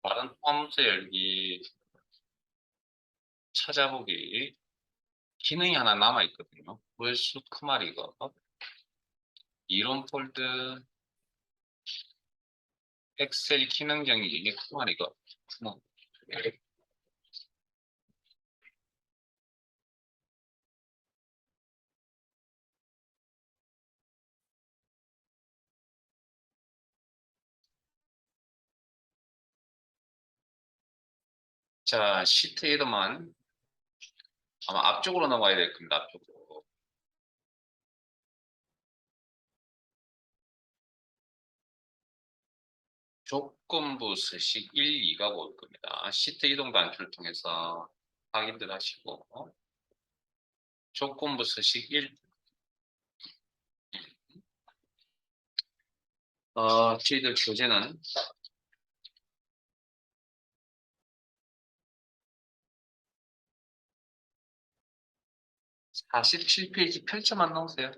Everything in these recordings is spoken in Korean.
다른 포함수 열기 찾아보기 기능이 하나 남아있거든요. 벌써 크마리거 이론 폴드 엑셀 기능 정의 크마리거 자, 시트 이름은 아마 앞쪽으로 넘어가야 될 겁니다. 앞쪽으로. 조건부 서식 1, 2가 올 겁니다. 시트 이동 단추를 통해서 확인들 하시고 조건부 서식 1 저희들 교재는 47페이지 펼쳐만 놓으세요.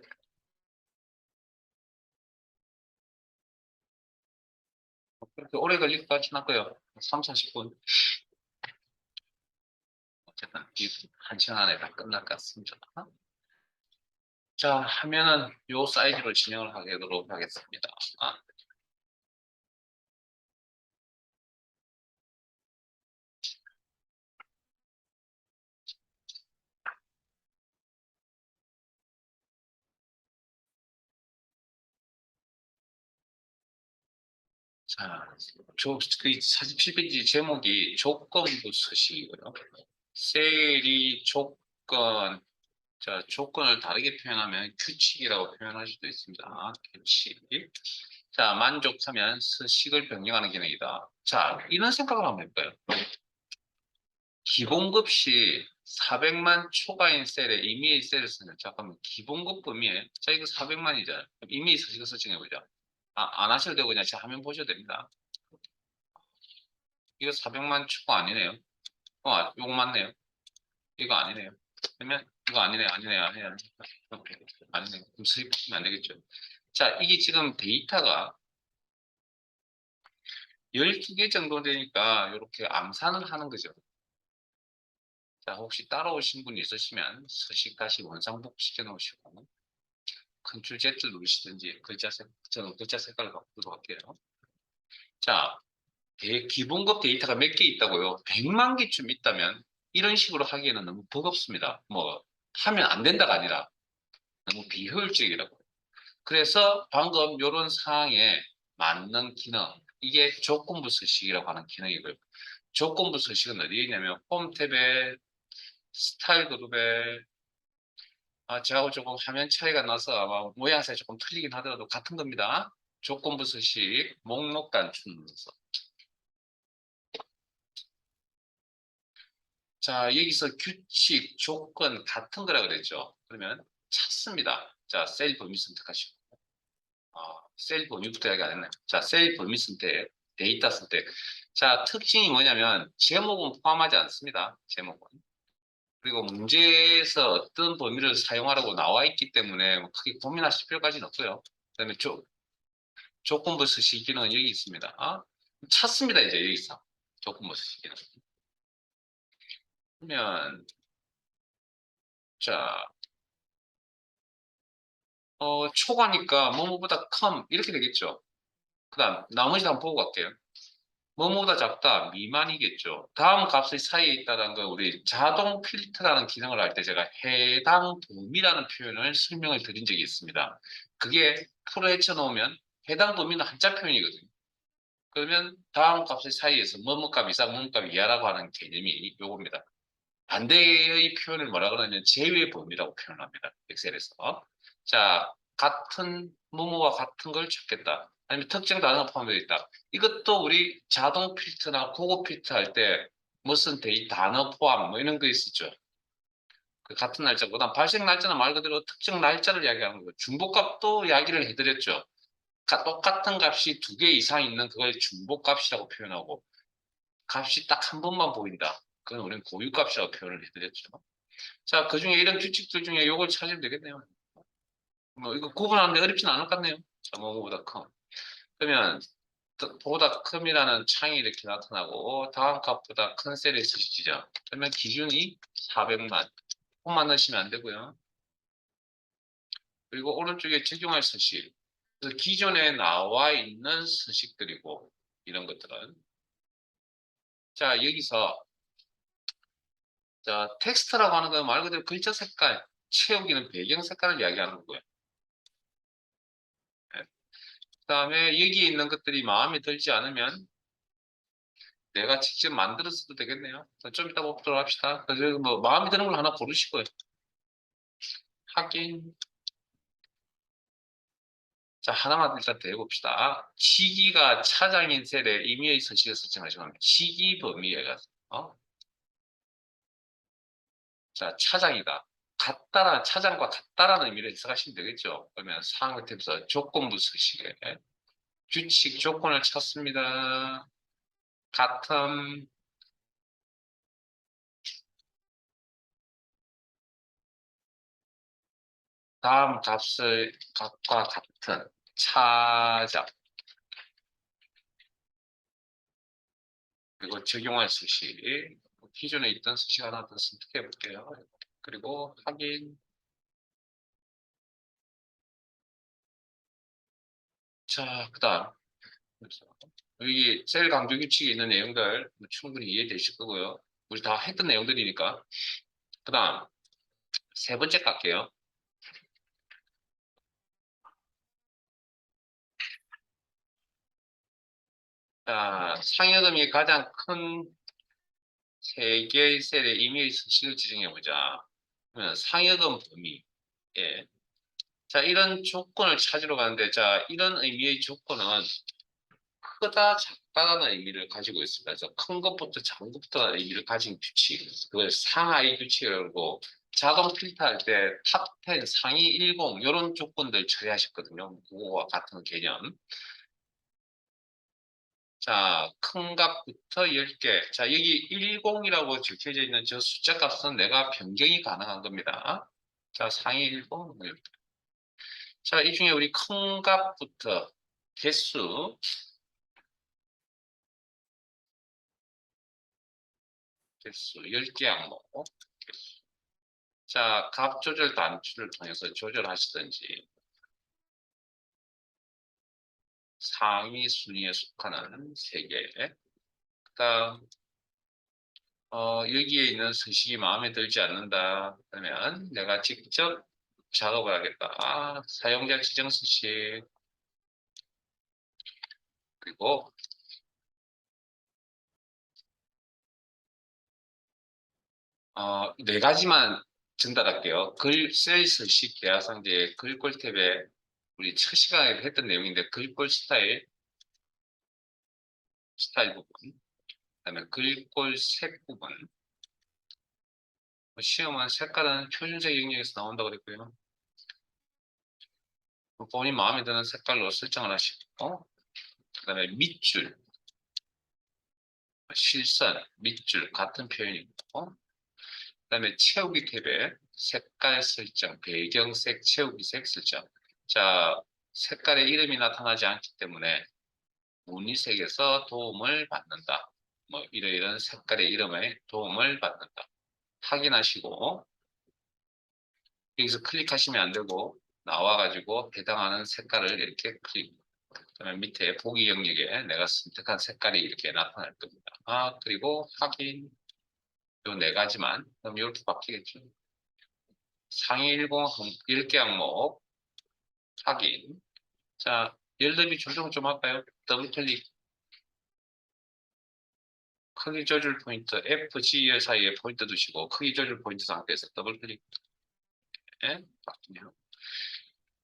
그렇게 오래 걸릴 것 같진 않고요. 3, 40분. 어쨌든 1시간 안에 다 끝날 것 같습니다. 자, 하면은 요 사이즈로 진행을 하도록 하겠습니다. 자, 그 47페이지 제목이 조건부 서식이고요. 셀이 조건, 자, 조건을 다르게 표현하면 규칙이라고 표현할 수도 있습니다. 규칙. 자, 만족하면 서식을 변경하는 기능이다. 자, 이런 생각을 한번 해볼까요? 기본급시 400만 초과인 셀에 이메일 셀을 쓰는, 잠깐만, 기본급 범위에, 자, 이거 400만이잖아요. 이메일 서식을 설정해보자. 안 하셔도 되고, 그냥 제 화면 보셔도 됩니다. 이거 400만 초과 아니네요. 이거 맞네요. 이거 아니네요. 그러면, 이거 아니네요. 아니네요. 아니네요. 그럼 수입하시면 안 되겠죠. 자, 이게 지금 데이터가 12개 정도 되니까, 이렇게 암산을 하는 거죠. 자, 혹시 따라오신 분 있으시면 서식 다시 원상복 시켜놓으시고 컨트롤 Z 누르시든지 저는 글자 색깔을 바꾸도록 할게요. 자, 기본급 데이터가 몇 개 있다고요? 100만 개쯤 있다면 이런 식으로 하기에는 너무 버겁습니다. 뭐 하면 안 된다가 아니라 너무 비효율적이라고. 그래서 방금 이런 상황에 맞는 기능, 이게 조건부 서식이라고 하는 기능이고요. 조건부 서식은 어디에 있냐면 홈 탭에 스타일 그룹에 저하고 조금 화면 차이가 나서 아마 모양새가 조금 틀리긴 하더라도 같은 겁니다. 조건부 서식 목록 단추 눌러서. 자, 여기서 규칙, 조건 같은 거라 그랬죠. 그러면 찾습니다. 자, 셀 범위 선택하시고. 셀 범위부터 이야기 안 했나요? 자, 셀 범위 선택, 데이터 선택. 자, 특징이 뭐냐면 제목은 포함하지 않습니다. 제목은. 그리고 문제에서 어떤 범위를 사용하라고 나와 있기 때문에 뭐 크게 고민하실 필요까지는 없어요. 그다음에 조건부 서식기는 여기 있습니다. 찾습니다. 이제 여기서 조건부 서식기는. 그러면 자, 초과니까 뭐뭐보다 컴 이렇게 되겠죠. 그다음 나머지 한번 보고 갈게요. 뭐뭐보다 작다 미만이겠죠. 다음 값의 사이에 있다는 건 우리 자동 필터라는 기능을 할 때 제가 해당 범위라는 표현을 설명을 드린 적이 있습니다. 그게 풀어 헤쳐 놓으면 해당 범위는 한자 표현이거든요. 그러면 다음 값의 사이에서 뭐뭐값 이상 뭐뭐값 이하라고 하는 개념이 요겁니다. 반대의 표현을 뭐라 그러냐면 제외 범위라고 표현합니다. 엑셀에서. 자, 같은 뭐뭐와 같은 걸 찾겠다. 아니면 특정 단어가 포함되어 있다. 이것도 우리 자동 필터나 고급 필터 할 때 무슨 단어 포함 뭐 이런 거 있었죠. 그 같은 날짜보다 발생 날짜는 말 그대로 특정 날짜를 이야기하는 거고 중복값도 이야기를 해드렸죠. 똑같은 값이 2개 이상 있는 그걸 중복값이라고 표현하고 값이 딱 한 번만 보인다. 그건 우리는 고유값이라고 표현을 해드렸죠. 자, 그 중에 이런 규칙들 중에 이걸 찾으면 되겠네요. 뭐, 이거 구분하는데 어렵진 않을 것 같네요. 자, 뭐뭐보다 커. 그러면 보다 큼이라는 창이 이렇게 나타나고 다음 값보다 큰 셀에 쓰시죠. 그러면 기준이 400만. 콤마 넣으시면 안 되고요. 그리고 오른쪽에 적용할 서식. 그래서 기존에 나와 있는 서식들이고 이런 것들은 자 여기서 자 텍스트라고 하는 건 말 그대로 글자 색깔 채우기는 배경 색깔을 이야기하는 거고요. 네. 그다음에 여기에 있는 것들이 마음에 들지 않으면 내가 직접 만들어서도 되겠네요. 좀 이따 보도록 합시다. 그래서 뭐 마음에 드는 걸 하나 고르시고요. 확인. 자, 하나만 일단 더 해봅시다. 시기가 차장인 셀에 임의의 서식을 설정하시면 합니다. 시기 범위가 자, 차장이다. 같다라 차장과 같다라는 의미를 해석하시면 되겠죠. 그러면 상황을 탭에서 조건부 서식에 규칙 조건을 찾습니다. 같음 다음 값을 값과 같은 차장 그리고 적용할 서식 기존에 있던 서식 하나 더 선택해 볼게요. 그리고 확인. 자, 그다음 여기 셀 강조 규칙에 있는 내용들 충분히 이해되실 거고요. 우리 다 했던 내용들이니까. 그다음 세 번째 갈게요. 자, 상여금이 가장 큰 세 개의 셀의 임의의 서식을 지정해 보자. 그러면 상여금 범위. 예. 자, 이런 조건을 찾으러 가는데, 자, 이런 의미의 조건은 크다, 작다라는 의미를 가지고 있습니다. 그래서 큰 것부터 작은 것부터 의미를 가진 규칙. 그걸 상하의 규칙이라고 자동 필터할 때 탑 10, 상위 10 이런 조건들 처리하셨거든요. 그거와 같은 개념. 자, 큰 값부터 10개. 자, 여기 10이라고 적혀져 있는 저 숫자 값은 내가 변경이 가능한 겁니다. 자, 상위 10. 자, 이 중에 우리 큰 값부터 개수, 개수 10개 항목. 개수. 자, 값 조절 단추를 통해서 조절하시든지 상위 순위에 속하는 3개. 그다음 여기에 있는 서식이 마음에 들지 않는다. 그러면 내가 직접 작업을 하겠다. 사용자 지정 서식 그리고 네 가지만 전달할게요. 글, 셀 서식, 계약상제, 글꼴 탭에 우리 첫 시간에 했던 내용인데 글꼴 스타일, 스타일 부분, 그다음에 글꼴 색 부분. 시험은 색깔은 표준색 영역에서 나온다고 그랬고요. 본인 마음에 드는 색깔로 설정을 하시고, 그다음에 밑줄, 실선, 밑줄 같은 표현이고, 그다음에 채우기 탭에 색깔 설정, 배경색, 채우기색 설정. 자, 색깔의 이름이 나타나지 않기 때문에 무늬색에서 도움을 받는다. 뭐 이런 색깔의 이름에 도움을 받는다. 확인하시고 여기서 클릭하시면 안 되고 나와가지고 해당하는 색깔을 이렇게 클릭. 그다음에 밑에 보기 영역에 내가 선택한 색깔이 이렇게 나타날 겁니다. 그리고 확인. 요 네 가지만 그럼 이렇게 바뀌겠죠. 상위 10개 항목 확인. 자, 열대비 조정 좀 할까요? 더블 클릭. 크기 조절 포인트 F, G 사이에 포인트 두시고 크기 조절 포인트 상태에서 더블 클릭. 바뀌네요.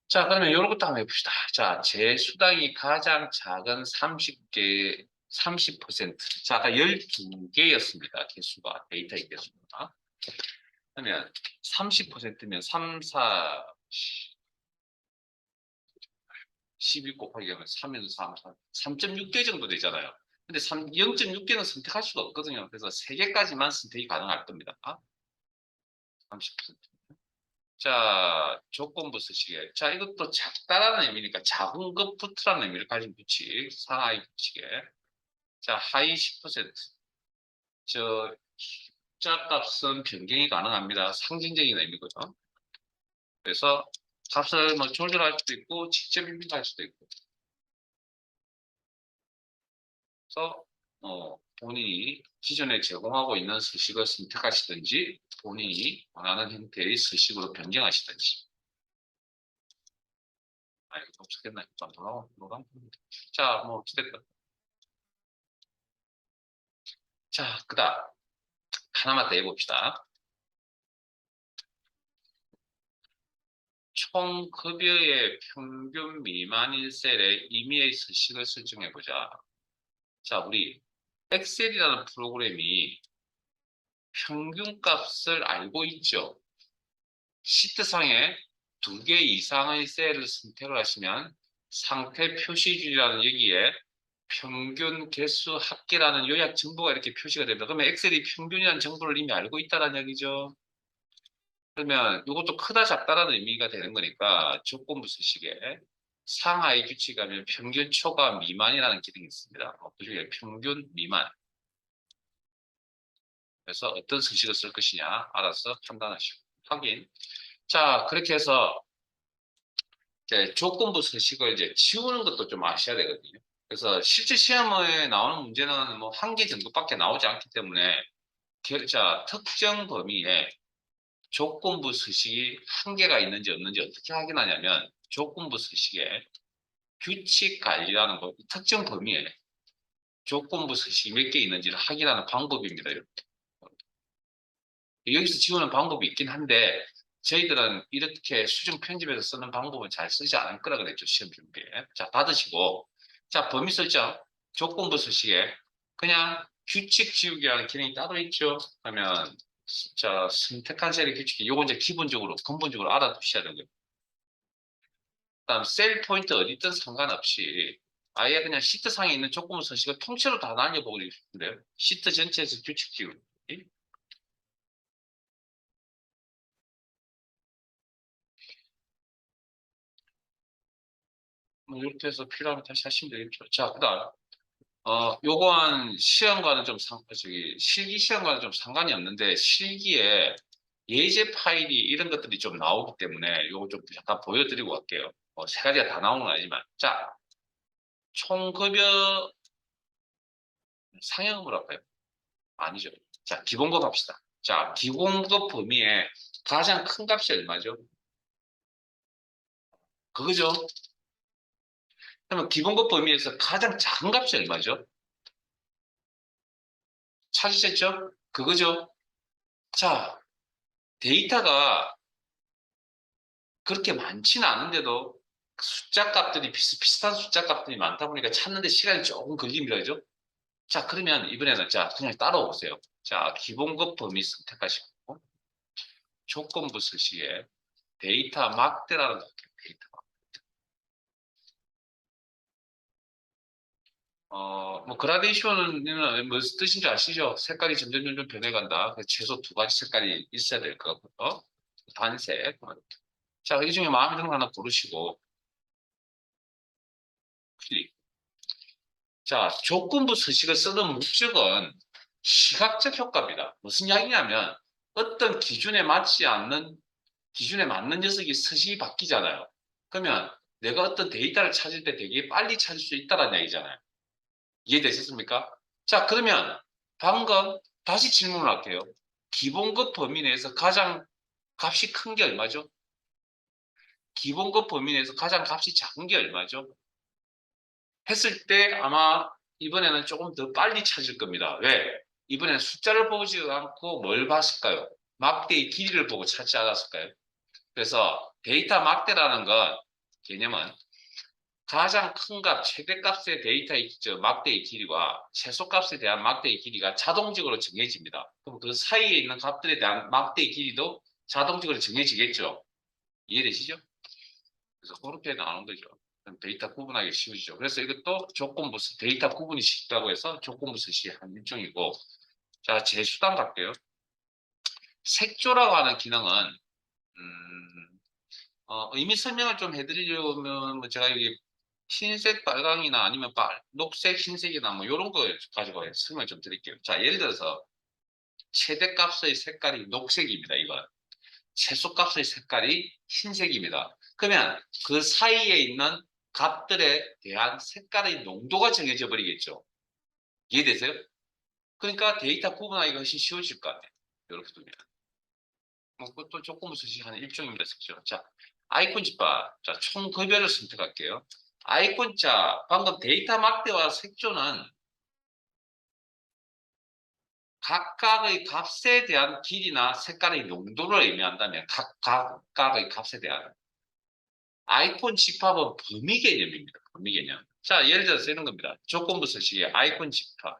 자, 그러면 이런 것도 한번 해봅시다. 자, 제 수당이 가장 작은 30개, 30%. 자, 아까 12개였습니다. 개수가, 데이터의 개수가. 그러면 30%면 3, 4, 12 곱하기 하면 3에서 3, 3.6개 정도 되잖아요. 근데 0.6개는 선택할 수가 없거든요. 그래서 3개까지만 선택이 가능할 겁니다. 30%. 자, 조건부 서식에. 자, 이것도 작다라는 의미니까 작은 것부터라는 의미를 가진 규칙. 상하이 규칙에. 자, 하이 10%. 저, 숫자 값은 변경이 가능합니다. 상징적인 의미거든. 그래서 값을 뭐 조절할 수도 있고, 직접 입력할 수도 있고. 그래서, 본인이 기존에 제공하고 있는 서식을 선택하시든지, 본인이 원하는 형태의 서식으로 변경하시든지. 아, 이거 없었겠나? 노랑. 자, 뭐, 어찌됐든. 자, 그 다음. 하나만 더 해봅시다. 총 급여의 평균 미만인 셀에 임의의 서식을 설정해보자. 자, 우리 엑셀이라는 프로그램이 평균값을 알고 있죠. 시트상에 2개 이상의 셀을 선택을 하시면 상태 표시줄이라는 여기에 평균 개수 합계라는 요약 정보가 이렇게 표시가 됩니다. 그러면 엑셀이 평균이라는 정보를 이미 알고 있다는 얘기죠. 그러면 이것도 크다 작다라는 의미가 되는 거니까 조건부 서식에 상하의 규칙하면 평균 초과 미만이라는 기능이 있습니다. 그중에 평균 미만. 그래서 어떤 서식을 쓸 것이냐 알아서 판단하시고 확인. 자, 그렇게 해서 이제 조건부 서식을 이제 지우는 것도 좀 아셔야 되거든요. 그래서 실제 시험에 나오는 문제는 뭐 한 개 정도밖에 나오지 않기 때문에 자, 특정 범위에 조건부 서식이 한 개가 있는지 없는지 어떻게 확인하냐면 조건부 서식에 규칙 관리라는 거, 특정 범위에 조건부 서식이 몇 개 있는지를 확인하는 방법입니다. 이렇게. 여기서 지우는 방법이 있긴 한데 저희들은 이렇게 수정 편집에서 쓰는 방법은 잘 쓰지 않을 거라 그랬죠. 시험 준비에. 자, 받으시고 자, 범위 설정 조건부 서식에 그냥 규칙 지우기라는 기능이 따로 있죠. 하면 자, 선택한 셀의 규칙이 요거 이제 기본적으로 근본적으로 알아두셔야 되는 거예요. 그다음 셀 포인트 어디 있든 상관없이 아예 그냥 시트 상에 있는 조건부 서식을 통째로 다 날려보고 싶은데요. 시트 전체에서 규칙 지우기. 뭐 이렇게 해서 필요하면 다시 하시면 되겠죠. 자, 그다음 요건 시험과는 좀 실기 시험과는 좀 상관이 없는데 실기에 예제 파일이 이런 것들이 좀 나오기 때문에 요거 좀 잠깐 보여드리고 갈게요. 세 가지가 다 나오는 건 아니지만 자, 총급여 상여금을 할까요? 아니죠. 자, 기본급 합시다. 자, 기본급 범위에 가장 큰 값이 얼마죠? 그거죠. 그러면 기본급 범위에서 가장 작은 값이 얼마죠? 찾으셨죠? 그거죠. 자, 데이터가 그렇게 많지는 않은데도 숫자 값들이 비슷비슷한 숫자 값들이 많다 보니까 찾는데 시간이 조금 걸립니다. 그죠? 자, 그러면 이번에는 자, 그냥 따라오세요. 자, 기본급 범위 선택하시고 조건부 서식에 데이터 막대라는 거 데이터 뭐 그라데이션은 뭐 뜻인지 아시죠? 색깔이 점점 변해간다. 그래서 최소 2가지 색깔이 있어야 될 것 같고요. 단색. 자, 이 중에 마음에 드는 거 하나 고르시고 클릭. 자, 조건부 서식을 쓰는 목적은 시각적 효과입니다. 무슨 이야기냐면 어떤 기준에 맞는 녀석이 서식이 바뀌잖아요. 그러면 내가 어떤 데이터를 찾을 때 되게 빨리 찾을 수 있다는 얘기잖아요. 이해되셨습니까? 자, 그러면 방금 다시 질문을 할게요. 기본급 범위 내에서 가장 값이 큰 게 얼마죠? 기본급 범위 내에서 가장 값이 작은 게 얼마죠? 했을 때 아마 이번에는 조금 더 빨리 찾을 겁니다. 왜? 이번에는 숫자를 보지 않고 뭘 봤을까요? 막대의 길이를 보고 찾지 않았을까요? 그래서 데이터 막대라는 건 개념은 가장 큰 값, 최대값의 데이터의 막대의 길이와 최소값에 대한 막대의 길이가 자동적으로 정해집니다. 그럼 그 사이에 있는 값들에 대한 막대의 길이도 자동적으로 정해지겠죠. 이해되시죠? 그래서 그렇게 나오는 거죠. 데이터 구분하기 쉬우시죠. 그래서 이것도 조건부, 데이터 구분이 쉽다고 해서 조건부 서식의 한 일종이고, 자, 재수단 갈게요. 색조라고 하는 기능은 의미 설명을 좀 해드리려면 뭐 제가 여기 흰색, 빨강이나 아니면 녹색, 흰색이나 뭐 이런 거 가지고 설명을 좀 드릴게요. 자, 예를 들어서 최대값의 색깔이 녹색입니다. 이건 최소값의 색깔이 흰색입니다. 그러면 그 사이에 있는 값들에 대한 색깔의 농도가 정해져 버리겠죠. 이해되세요? 그러니까 데이터 구분하기가 훨씬 쉬워질 것 같아요. 이렇게 두면. 뭐 그것도 조금 쓰시한 일종입니다. 색죠. 자, 아이콘 집합. 자, 총 급여를 선택할게요. 아이콘자, 방금 데이터 막대와 색조는 각각의 값에 대한 길이나 색깔의 농도를 의미한다면 각각의 값에 대한 아이콘 집합은 범위 개념입니다. 범위 개념. 자, 예를 들어서 이런 겁니다. 조건부 서식의 아이콘 집합.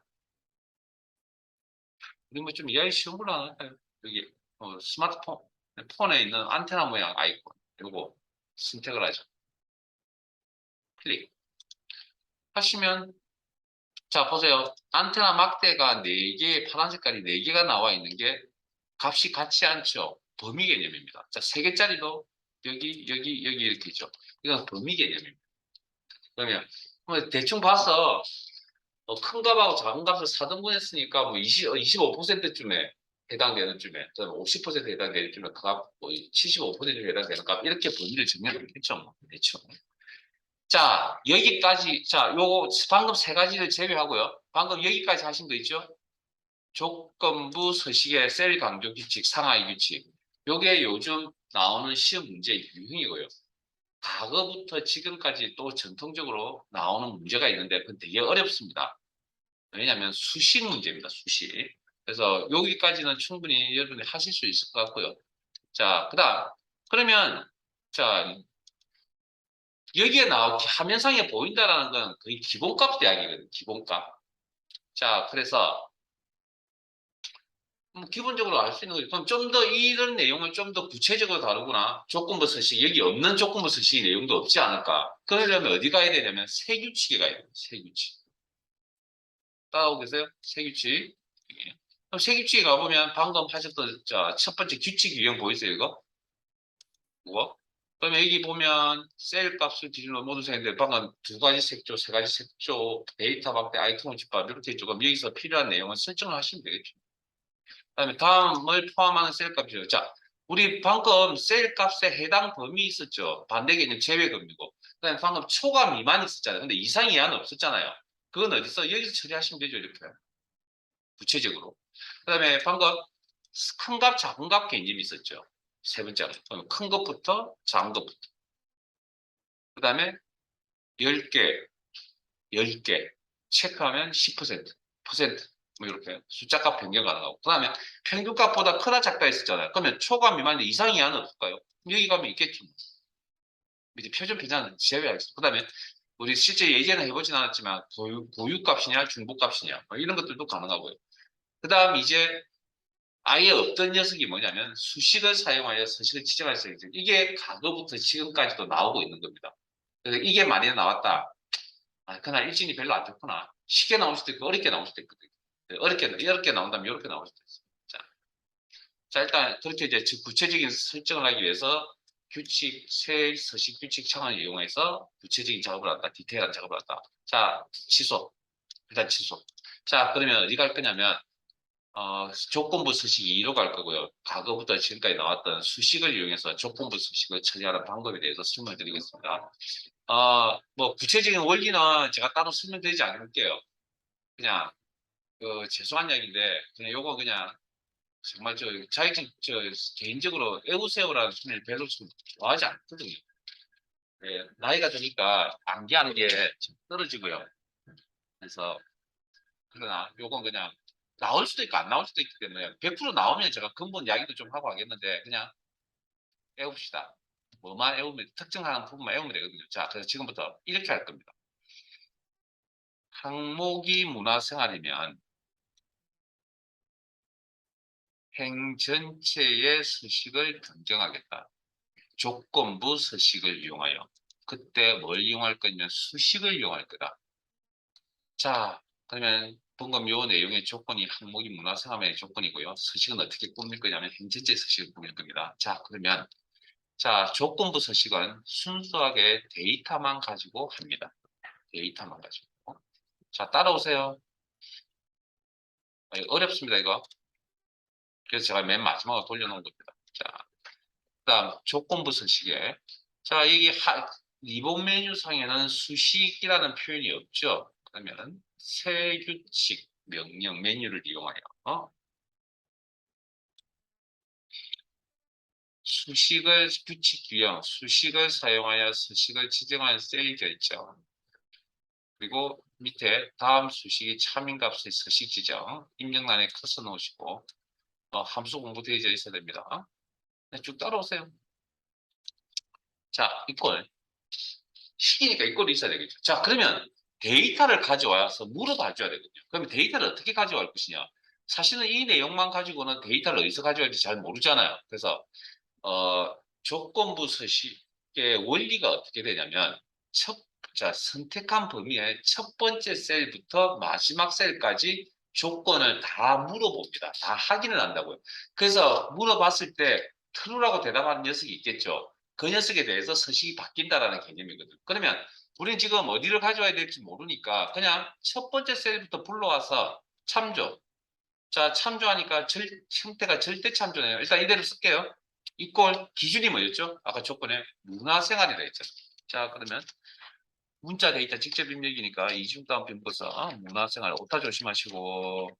우리 뭐 좀 이해하기 쉬운 걸로 하나 할까요? 여기 스마트폰 폰에 있는 안테나 모양 아이콘. 요거 선택을 하죠. 클릭. 하시면 자 보세요. 안테나 막대가 4개, 파란 색깔이 4개가 나와 있는 게 값이 같지 않죠. 범위 개념입니다. 자, 3개짜리도 여기 이렇게 있죠. 이건 범위 개념입니다. 그러면 뭐 대충 봐서 큰 값하고 작은 값을 4등분했으니까 뭐 25%쯤에 해당되는 쯤에, 50% 해당되는 쯤에 값, 뭐 75% 해당되는 값 이렇게 범위를 정해놓겠죠. 뭐. 대충. 자, 여기까지, 자, 요거 방금 3가지를 제외하고요. 방금 여기까지 하신 거 있죠? 조건부 서식의 셀 강조 규칙, 상하이 규칙. 요게 요즘 나오는 시험 문제 유형이고요. 과거부터 지금까지 또 전통적으로 나오는 문제가 있는데 그건 되게 어렵습니다. 왜냐하면 수식 문제입니다. 수식. 그래서 여기까지는 충분히 여러분이 하실 수 있을 것 같고요. 자, 그러면 자 여기에 화면상에 보인다라는 건 거의 기본값 이야기거든요. 기본값. 자, 그래서 기본적으로 알 수 있는 거죠. 그럼 좀 더 이런 내용을 좀 더 구체적으로 다루거나 조건부 서식, 여기 없는 조건부 서식 내용도 없지 않을까? 그러려면 어디 가야 되냐면 세규칙에 가야 돼요. 세규칙. 따라오고 계세요? 세규칙. 그럼 세규칙에 가보면 방금 하셨던 첫 번째 규칙 유형 보이세요? 이거? 뭐? 그러면 여기 보면 셀 값을 기준으로 모든 색인데 방금 2가지 색조, 3가지 색조, 데이터 확대, 아이콘 집합 이렇게 있죠. 그럼 여기서 필요한 내용을 설정을 하시면 되겠죠. 그다음에 다음을 포함하는 셀 값이죠. 자, 우리 방금 셀 값에 해당 범위 있었죠. 반대 개념 제외 범위고. 그다음에 방금 초과 미만 있었잖아요. 근데 이상 이하는 없었잖아요. 그건 어디서? 여기서 처리하시면 되죠. 이렇게. 구체적으로. 그다음에 방금 큰 값, 작은 값 개념이 있었죠. 세 번째로. 그럼 큰 것부터 작은 것부터. 그다음에 10개, 10개 체크하면 10%, 퍼센트 뭐 이렇게 숫자값 변경 가능하고 그다음에 평균값보다 크다 작다 했었잖아요. 그러면 초과 미만인데 이상 이하는 없을까요? 여기 가면 있겠죠. 이제 표준 편차는 제외하겠습니다. 그다음에 우리 실제 예제는 해보진 않았지만 고유값이냐 중복값이냐 뭐 이런 것들도 가능하고요. 그다음 이제 아예 없던 녀석이 뭐냐면 수식을 사용하여 서식을 지정할 수 있죠. 이게 과거부터 지금까지도 나오고 있는 겁니다. 그래서 이게 많이 나왔다. 그날 일진이 별로 안 좋구나. 쉽게 나올 수도 있고 어렵게 나올 수도 있거든요. 어렵게 나온다면 이렇게 나올 수도 있습니다. 자, 일단 그렇게 이제 구체적인 설정을 하기 위해서 규칙, 세 서식 규칙 창을 이용해서 구체적인 작업을 한다. 디테일한 작업을 한다. 자, 취소. 일단 취소. 자, 그러면 어디 갈 거냐면 조건부 서식 2로 갈 거고요. 과거부터 지금까지 나왔던 수식을 이용해서 조건부 서식을 처리하는 방법에 대해서 설명드리겠습니다. 뭐 구체적인 원리는 제가 따로 설명드리지 않을게요. 그냥 죄송한 이야기인데 그냥 요거 그냥 정말 개인적으로 애우세요라는 소리를 별로 좀 좋아하지 않거든요. 예, 나이가 드니까 암기하는 게 좀 떨어지고요. 그래서 그러나 요건 그냥 나올 수도 있고 안 나올 수도 있기 때문에 100% 나오면 제가 근본 이야기도 좀 하고 하겠는데 그냥 애웁시다. 뭐만 애우면 특정하는 부분만 애우면 되거든요. 자, 그래서 지금부터 이렇게 할 겁니다. 항목이 문화생활이면 행 전체의 서식을 변경하겠다. 조건부 서식을 이용하여. 그때 뭘 이용할 거냐면 수식을 이용할 거다. 자, 그러면 방금 요 내용의 조건이 항목이 문화생활의 조건이고요. 서식은 어떻게 꾸밀 거냐면 행 전체 서식을 꾸밀 겁니다. 자, 그러면 자, 조건부 서식은 순수하게 데이터만 가지고 합니다. 데이터만 가지고. 자, 따라오세요. 어렵습니다, 이거. 그래서 제가 맨 마지막으로 돌려놓은 겁니다. 자, 그다음 조건부 서식에. 자, 여기 리본 메뉴상에는 수식이라는 표현이 없죠. 그러면 새 규칙 명령 메뉴를 이용하여 수식을 규칙 유형, 수식을 사용하여 서식을 지정한 셀 결정. 그리고 밑에 다음 수식이 참인값의 서식 지정, 입력란에 커서 놓으시고 함수 공부되어 있어야 됩니다. 네, 쭉 따라오세요. 자, 이꼴. 식이니까 이꼴이 있어야 되겠죠. 자, 그러면 데이터를 가져와서 물어봐 줘야 되거든요. 그러면 데이터를 어떻게 가져갈 것이냐? 사실은 이 내용만 가지고는 데이터를 어디서 가져갈지 잘 모르잖아요. 그래서 조건부 서식의 원리가 어떻게 되냐면 자, 선택한 범위의 첫 번째 셀부터 마지막 셀까지 조건을 다 물어봅니다. 다 확인을 한다고요. 그래서 물어봤을 때 true라고 대답하는 녀석이 있겠죠. 그 녀석에 대해서 서식이 바뀐다라는 개념이거든요. 그러면 우리는 지금 어디를 가져와야 될지 모르니까 그냥 첫 번째 셀부터 불러와서 참조. 자, 참조하니까 형태가 절대 참조네요. 일단 이대로 쓸게요. 이꼴 기준이 뭐였죠? 아까 조건에 문화생활이라 했잖아요. 자, 그러면 문자 데이터 직접 입력이니까 이중 다운 빈부서 문화생활 오타 조심하시고.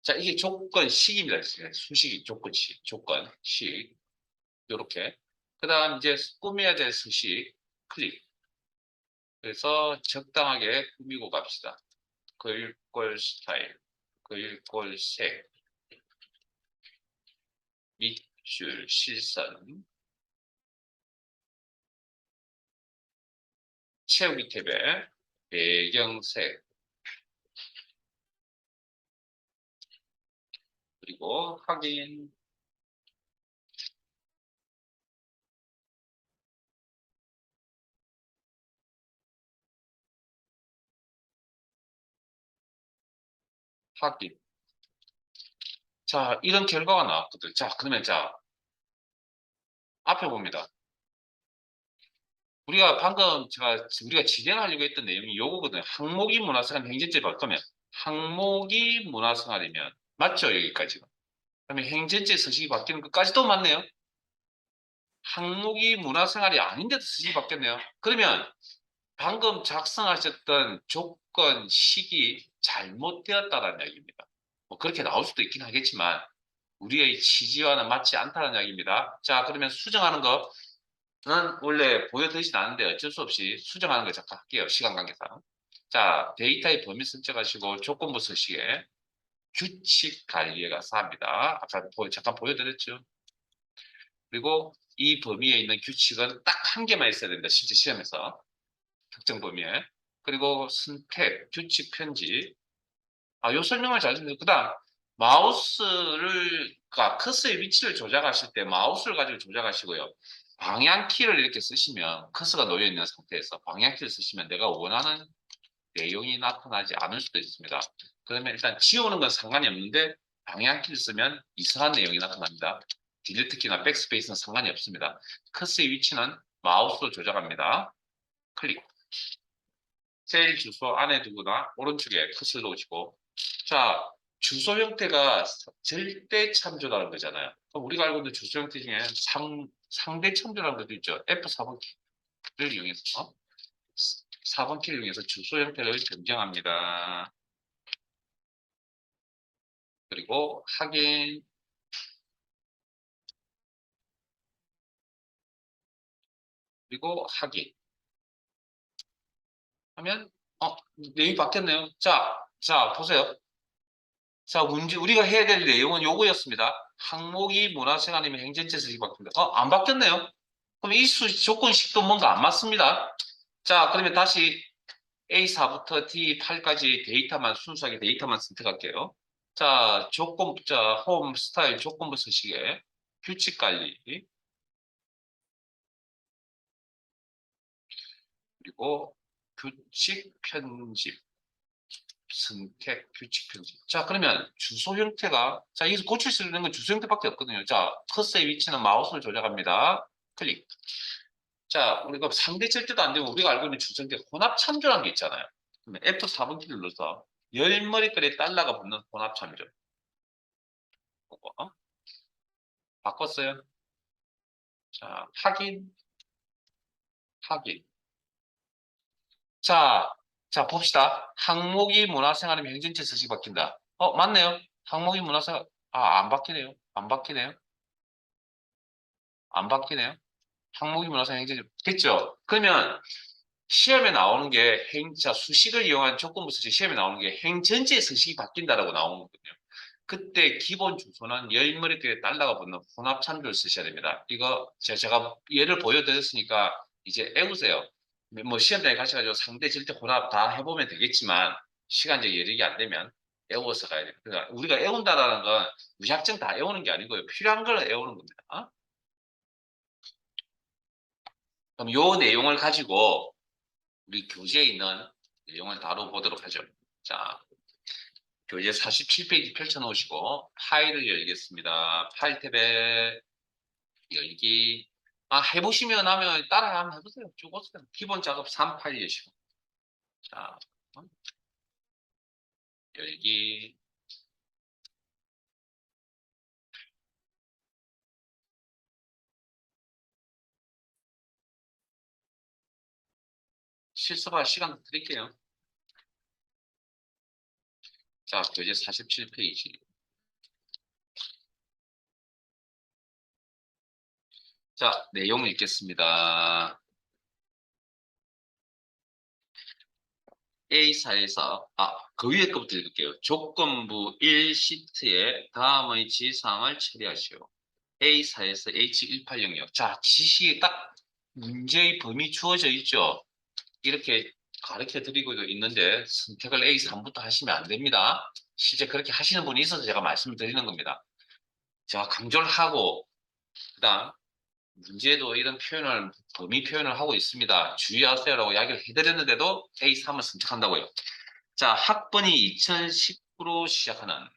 자, 이게 조건식입니다. 수식이 조건식, 조건식. 요렇게. 그 다음 이제 꾸며야 될 수식 클릭. 그래서 적당하게 꾸미고 갑시다. 글꼴 스타일, 글꼴 색, 밑줄, 실선, 채우기 탭에 배경색, 그리고 확인, 확인. 자, 이런 결과가 나왔거든. 자, 그러면 자, 앞에 봅니다. 우리가 진행하려고 했던 내용이 요거거든. 항목이 문화생활 행전제 바꾸면 항목이 문화생활이면 맞죠? 여기까지가. 그러면 행전제 서식이 바뀌는 것까지도 맞네요. 항목이 문화생활이 아닌데도 서식이 바뀌었네요. 그러면 방금 작성하셨던 조건, 식이 잘못되었다는 이야기입니다. 뭐 그렇게 나올 수도 있긴 하겠지만 우리의 취지와는 맞지 않다는 이야기입니다. 자, 그러면 수정하는 거는 원래 보여드리진 않는데 어쩔 수 없이 수정하는 거 잠깐 할게요. 시간 관계상. 자, 데이터의 범위 선택하시고 조건부 서식에 규칙 관리에 가서 합니다. 아까 잠깐 보여드렸죠. 그리고 이 범위에 있는 규칙은 딱 한 개만 있어야 됩니다. 실제 시험에서. 특정 범위에. 그리고 선택, 규칙 편집. 요 설명을 잘 듣는. 그다음 커서의 위치를 조작하실 때 마우스를 가지고 조작하시고요. 방향키를 이렇게 쓰시면 커서가 놓여 있는 상태에서 방향키를 쓰시면 내가 원하는 내용이 나타나지 않을 수도 있습니다. 그러면 일단 지우는 건 상관이 없는데 방향키를 쓰면 이상한 내용이 나타납니다. 딜리트 키나 백스페이스는 상관이 없습니다. 커서의 위치는 마우스로 조작합니다. 클릭. 셀 주소 안에 두거나 오른쪽에 컷을 놓으시고. 자, 주소 형태가 절대 참조라는 거잖아요. 그럼 우리가 알고 있는 주소 형태 중에 상대 참조라는 것도 있죠. F4번 키를 이용해서 4번 키를 이용해서 주소 형태를 변경합니다. 그리고 확인, 그리고 확인 하면 내용이 바뀌었네요. 자 보세요. 자, 우리가 해야 될 내용은 요거였습니다. 항목이 문화생 아니면 행정체에서 바뀝니다. 안 바뀌었네요. 그럼 이 조건식도 뭔가 안 맞습니다. 자, 그러면 다시 A4부터 D8까지 순수하게 데이터만 선택할게요. 자, 홈 스타일 조건부 서식에 규칙 관리, 그리고 규칙 편집. 선택, 규칙 편집. 자, 그러면 주소 형태가, 자, 여기서 고칠 수 있는 건 주소 형태밖에 없거든요. 자, 커서의 위치는 마우스를 조작합니다. 클릭. 자, 우리가 상대 절대도 안 되면 우리가 알고 있는 주소 형태 혼합 참조라는 게 있잖아요. 그러면 F4번 키를 눌러서 열머리글에 달러가 붙는 혼합 참조. 어? 바꿨어요. 자, 확인, 확인. 자, 자, 봅시다. 항목이 문화생활이면 행정체 서식 바뀐다. 맞네요. 항목이 문화생활, 안 바뀌네요. 안 바뀌네요. 안 바뀌네요. 항목이 문화생활 행정체, 됐죠? 그러면 시험에 나오는 게 자, 수식을 이용한 조건부 서식 시험에 나오는 게 행전체 서식이 바뀐다라고 나오는 거거든요. 그때 기본 주소는 열머리글에 달러가 붙는 혼합 참조를 쓰셔야 됩니다. 이거 제가 예를 보여드렸으니까 이제 애우세요. 뭐 시험장에 가셔가지고 상대 절대 혼합 다 해보면 되겠지만 시간적 여력이 안 되면 애워서 가야 돼요. 그러니까 우리가 애운다라는 건 무작정 다 애우는 게 아니고요. 필요한 걸 애우는 겁니다. 그럼 요 내용을 가지고 우리 교재에 있는 내용을 다뤄보도록 하죠. 자, 교재 47페이지 펼쳐놓으시고 파일을 열겠습니다. 파일 탭에 열기. 해보시면 하면 따라 한번 해보세요. 쭉 오세요. 기본 작업 3 파일 여시고. 자, 열기. 실습할 시간 드릴게요. 자, 교재 47페이지. 자, 내용 읽겠습니다. A사에서, 그 위에 거부터 읽을게요. 조건부 1시트에 다음의 지사항을 처리하시오. A사에서 H1800. 자, 지시에 딱 문제의 범위 주어져 있죠. 이렇게 가르쳐 드리고 있는데 선택을 A3부터 하시면 안 됩니다. 실제 그렇게 하시는 분이 있어서 제가 말씀을 드리는 겁니다. 제가 강조를 하고 그다음 문제도 이런 표현을 범위 표현을 하고 있습니다. 주의하세요라고 이야기를 해드렸는데도 A3을 선택한다고요. 자, 학번이 2019로 시작하는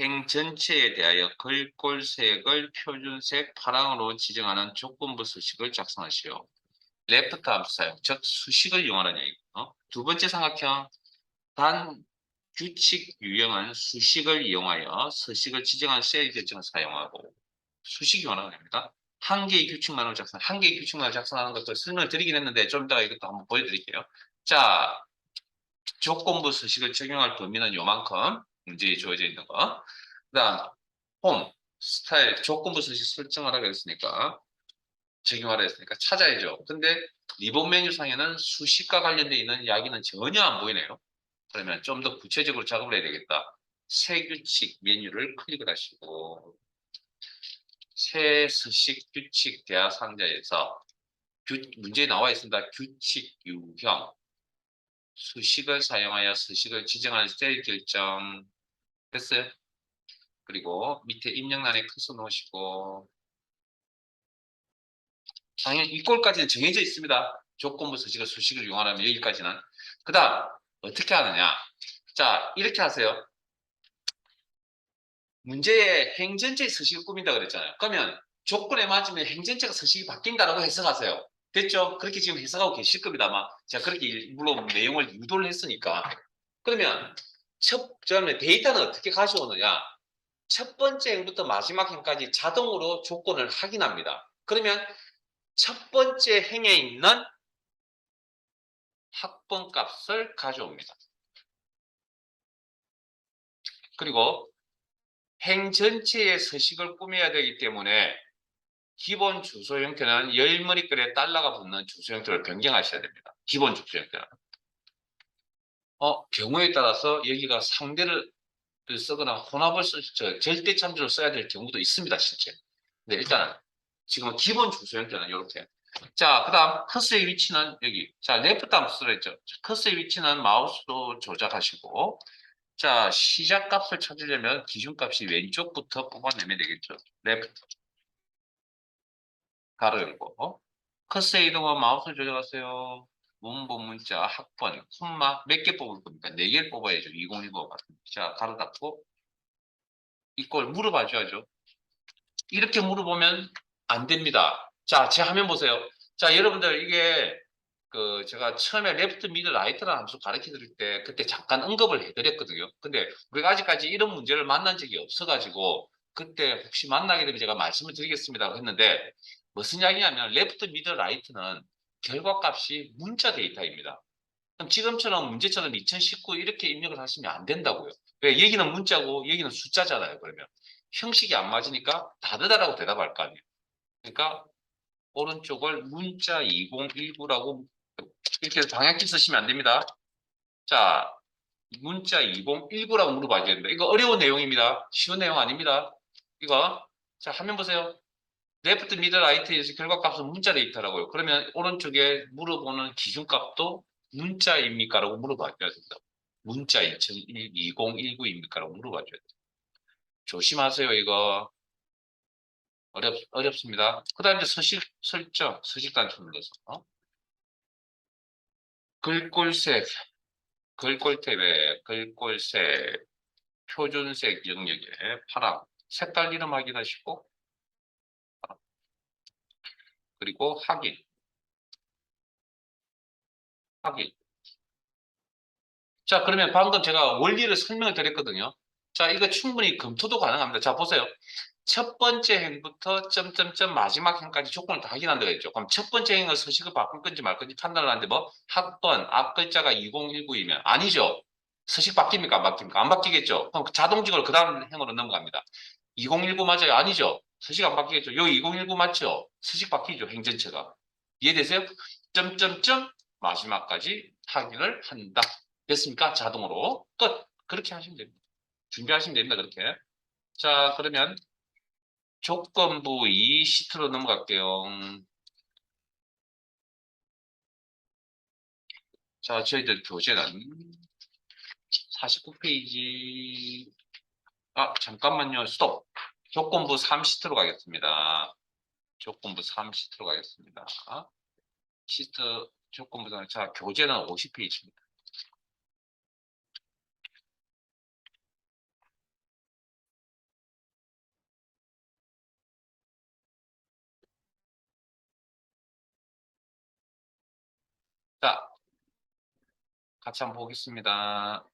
행 전체에 대하여 글꼴색을 표준색 파랑으로 지정하는 조건부 수식을 작성하시오. 레프트 함수 사용, 즉 수식을 이용하는 얘기. 두 번째 삼각형, 단 규칙 유형은 수식을 이용하여 서식을 지정한 셀 결정을 사용하고 수식 이용하는 겁니다. 한 개의 규칙만으로 작성, 한 개의 규칙만으로 작성하는 것도 설명을 드리긴 했는데 좀 이따가 이것도 한번 보여드릴게요. 자, 조건부 서식을 적용할 범위는 요만큼 문제에 주어져 있는 거. 그다음 홈, 스타일, 조건부 서식 설정하라고 했으니까 적용하라 했으니까 찾아야죠. 근데 리본 메뉴상에는 수식과 관련되어 있는 이야기는 전혀 안 보이네요. 그러면 좀 더 구체적으로 작업을 해야 되겠다. 새 규칙 메뉴를 클릭을 하시고 새 서식 규칙 대화 상자에서 문제에 나와 있습니다. 규칙 유형 수식을 사용하여 서식을 지정하는 셀 결정 됐어요. 그리고 밑에 입력란에 커서 놓으시고 당연히 이 꼴까지는 정해져 있습니다. 조건부 서식을 수식을 이용하려면 여기까지는. 그 다음 어떻게 하느냐. 자, 이렇게 하세요. 문제에 행전체 서식을 꾸민다 그랬잖아요. 그러면 조건에 맞으면 행전체가 서식이 바뀐다라고 해석하세요. 됐죠? 그렇게 지금 해석하고 계실 겁니다. 아마 제가 그렇게 물론 내용을 유도를 했으니까. 그러면 처음에 데이터는 어떻게 가져오느냐. 첫 번째 행부터 마지막 행까지 자동으로 조건을 확인합니다. 그러면 첫 번째 행에 있는 학번 값을 가져옵니다. 그리고 행 전체의 서식을 꾸며야 되기 때문에 기본 주소 형태는 열머리글에 달러가 붙는 주소 형태를 변경하셔야 됩니다. 기본 주소 형태는. 경우에 따라서 여기가 상대를 쓰거나 혼합을 절대 참조를 써야 될 경우도 있습니다, 실제. 근데 일단은 지금은 기본 주소 형태는 이렇게. 자, 그 다음 커서의 위치는 여기. 자, 레프트 함수로 했죠. 커서의 위치는 마우스로 조작하시고 자, 시작 값을 찾으려면 기준값이 왼쪽부터 뽑아내면 되겠죠. 레프트 가로 열고 커서 이동은 마우스 조작하세요. 원본 문자, 학번, 콤마 몇 개 뽑을 겁니까? 4개를 뽑아야죠. 2019 같은. 자, 가로 닫고 이걸 물어봐 줘야죠. 이렇게 물어보면 안 됩니다. 자, 제 화면 보세요. 자, 여러분들 이게 제가 처음에 레프트 미드 라이트라는 함수 가르쳐 드릴 때 그때 잠깐 언급을 해드렸거든요. 근데 우리가 아직까지 이런 문제를 만난 적이 없어가지고 그때 혹시 만나게 되면 제가 말씀을 드리겠습니다 했는데 무슨 이야기냐면 레프트 미드 라이트는 결과값이 문자 데이터입니다. 그럼 지금처럼 문제처럼 2019 이렇게 입력을 하시면 안 된다고요. 왜? 여기는 문자고 여기는 숫자잖아요. 그러면 형식이 안 맞으니까 다르다라고 대답할 거 아니에요. 그러니까 오른쪽을 문자 2019라고 이렇게 해서 방향키 쓰시면 안 됩니다. 자, 문자 2019라고 물어봐야 되는데 이거 어려운 내용입니다. 쉬운 내용 아닙니다. 이거 자 화면 보세요. 레프트 미드 라이트에서 결과값은 문자 데이터라고요. 그러면 오른쪽에 물어보는 기준값도 문자입니까? 라고 물어봐야 됩니다. 문자 2019입니까? 라고 물어봐줘야 돼요. 조심하세요, 이거. 어렵습니다. 그 다음에 서식 설정, 서식 단추 눌러서. 글꼴색, 글꼴 탭에 글꼴색, 표준색 영역에 파랑, 색깔 이름 확인하시고, 그리고 확인, 확인. 자, 그러면 방금 제가 원리를 설명을 드렸거든요. 자, 이거 충분히 검토도 가능합니다. 자, 보세요. 첫 번째 행부터 점점점 마지막 행까지 조건을 다 확인한다고 했죠. 그럼 첫 번째 행을 서식을 바꿀 건지 말 건지 판단을 하는데 뭐 학번 앞 글자가 2019이면 아니죠. 서식 바뀝니까? 안 바뀝니까? 안 바뀌겠죠. 그럼 자동적으로 그 다음 행으로 넘어갑니다. 2019 맞아요? 아니죠. 서식 안 바뀌겠죠. 여기 2019 맞죠? 서식 바뀌죠. 행전체가. 이해되세요? 점점점 마지막까지 확인을 한다. 됐습니까? 자동으로. 끝. 그렇게 하시면 됩니다. 준비하시면 됩니다. 그렇게. 자, 그러면 조건부 2 시트로 넘어갈게요. 자, 저희들 교재는 49페이지. 아, 잠깐만요. 스톱. 조건부 3 시트로 가겠습니다. 조건부 3 시트로 가겠습니다. 시트 조건부 3. 자, 교재는 50페이지입니다. 자, 같이 한번 보겠습니다.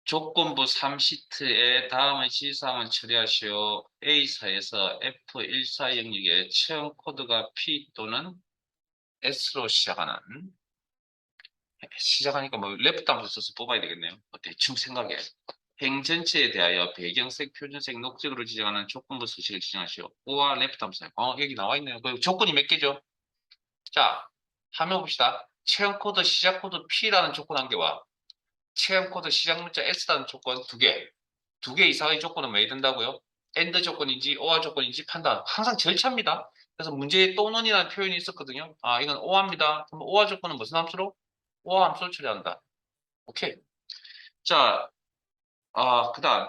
조건부 3시트에 다음의 지시사항을 처리하시오. A사에서 F14 영역의 체험 코드가 P 또는 S로 시작하니까 뭐 레프트 함수 써서 뽑아야 되겠네요. 대충 생각해. 행 전체에 대하여 배경색, 표준색, 녹색으로 지정하는 조건부 수식을 지정하시오. O와 레프트 함수. 여기 나와 있네요. 그 조건이 몇 개죠? 자, 화면 봅시다. 체험 코드 시작 코드 P라는 조건 한 개와 체험 코드 시작 문자 S라는 조건 두 개. 두 개 이상의 조건은 왜 된다고요? AND 조건인지 OR 조건인지 판단. 항상 절차입니다. 그래서 문제에 또는이라는 표현이 있었거든요. 이건 OR입니다. 그럼 OR 조건은 무슨 함수로? OR 함수를 처리한다. 오케이. 자, 그다음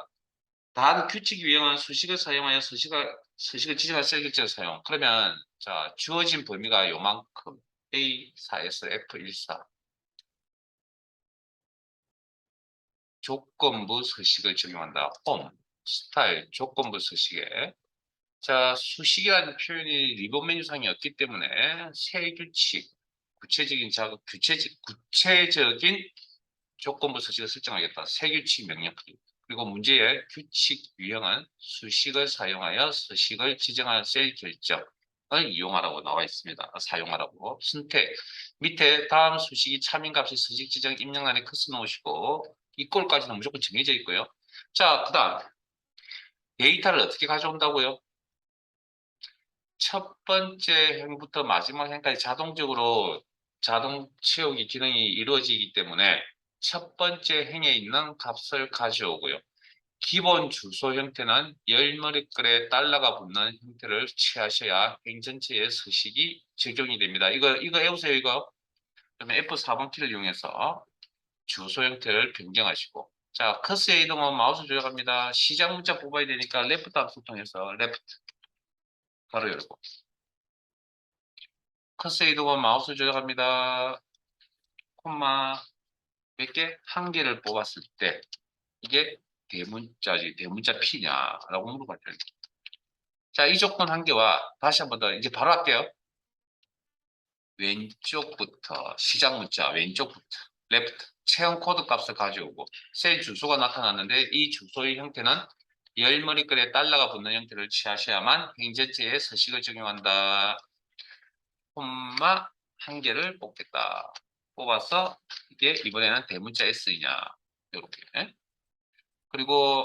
단 규칙 유형한 수식을 사용하여 서식을 지정할 셀 결제를 사용. 그러면 자 주어진 범위가 요만큼 A4에서 F14 조건부 서식을 적용한다. 홈 스타일 조건부 서식에 자 수식이라는 표현이 리본 메뉴상에 없기 때문에 세 규칙 구체적인 조건부 서식을 설정하겠다. 세 규칙 명령 그리고 문제의 규칙 유형은 수식을 사용하여 서식을 지정할 셀 결정을 이용하라고 나와 있습니다. 사용하라고. 선택. 밑에 다음 수식이 참인값의 서식 지정 입력란에 커서 놓으시고 이 꼴까지는 무조건 정해져 있고요. 자, 그 다음 데이터를 어떻게 가져온다고요? 첫 번째 행부터 마지막 행까지 자동적으로 자동 채우기 기능이 이루어지기 때문에 첫 번째 행에 있는 값을 가져오고요. 기본 주소 형태는 열머리글에 달러가 붙는 형태를 취하셔야 행 전체의 서식이 적용이 됩니다. 이거 외우세요, 이거. 그러면 F4번 키를 이용해서 주소 형태를 변경하시고. 자, 커스의 이동은 마우스 조작합니다. 시작 문자 뽑아야 되니까 레프트 함수 통해서 레프트 가로 열고. 커서 이동은 마우스 조작합니다. 콤마 몇 개? 한 개를 뽑았을 때 이게 대문자지 대문자 P냐라고 물어봤죠. 자, 이 조건 한 개와 다시 한 번 더 이제 바로 할게요. 왼쪽부터 시작 문자 왼쪽부터 left 체험 코드 값을 가져오고 셀 주소가 나타났는데 이 주소의 형태는 열머리글에 달러가 붙는 형태를 취하셔야만 행전체에 서식을 적용한다. 콤마 한 개를 뽑겠다. 뽑아서 이게 이번에는 대문자 S이냐 이렇게. 그리고